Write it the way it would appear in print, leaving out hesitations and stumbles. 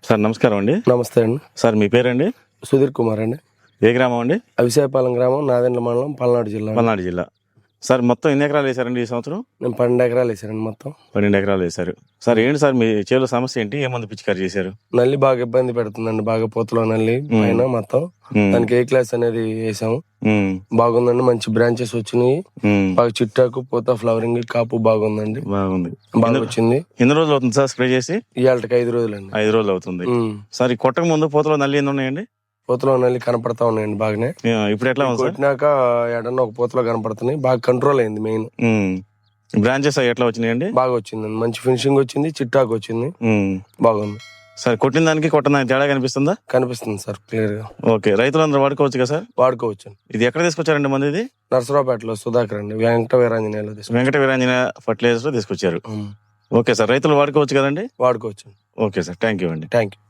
Sir నమస్కారం అండి. నమస్తే అండి. సార్ మీ పేరండి? సుధీర్ కుమార్ అండి. ఏ గ్రామం అండి? అవిశాపాలెం గ్రామం, నాదెండ్ల మండలం, పల్నాడు జిల్లా. పల్నాడు జిల్లా. సార్ మొత్తం ఎన్ని ఎకరాలు వేశారండి ఈ సంవత్సరం? నేను 12 ఎకరాలు వేసానండి మొత్తం. 12 ఎకరాలు వేశారు. సార్ ఏంటి సార్ మీ చేలో సమస్య ఏంటి? ఏ మందు పిచికారి చేశారు? నల్లి బాగా ఇబ్బంది పెడుతుందండి, బాగా పూతలో నల్లి పైన మొత్తం. దానికి ఏ క్లాస్ అనేది వేసాము, బాగుందండి. మంచి బ్రాంచెస్ వచ్చినాయి, బాగా చిట్టాకు, పూత, ఫ్లవరింగ్, కాపు బాగుందండి. బాగుంది, బాగా వచ్చింది. ఎన్ని రోజులు అవుతుంది సార్ స్ప్రే చేసి? ఇవాళకి 5 రోజులండి. 5 రోజులు అవుతుంది. సార్ ఈ కొట్టక ముందు పూతలో నల్లి ఎన్ని ఉన్నాయండి? పూతలో నల్లి కనపడతా ఉన్నాయండి బాగానే. ఇప్పుడు ఎట్లా ఉంది? కొట్టినాక ఎడన్నా ఒక పూతలో కనపడుతున్నాయి, బాగా కంట్రోల్ అయింది. మెయిన్ బ్రాంచెస్ ఎట్లా వచ్చినాయండి? బాగా వచ్చిందండి, మంచి ఫినిషింగ్ వచ్చింది, చిట్టాకు వచ్చింది, బాగుంది. సార్ కొట్టిన దానికి కొట్టిన దానికి తేడా కనిపిస్తుందా? కనిపిస్తుంది సార్, క్లియర్ గా. ఓకే, రైతులందరూ వాడుకోవచ్చు కదా సార్? వాడుకోవచ్చు. ఇది ఎక్కడ తీసుకొచ్చారండి మంది? ఇది నర్సరావుపేటలో సుధాకర్ అండి, వెంకట వీరాంజనేయులు. వెంకట వీరాంజనేయ ఫర్టిలైజర్స్ లో తీసుకొచ్చారు. ఓకే సార్, రైతులు వాడుకోవచ్చు కదండి? వాడుకోవచ్చు. ఓకే సార్, థ్యాంక్ యూ అండి. Thank you.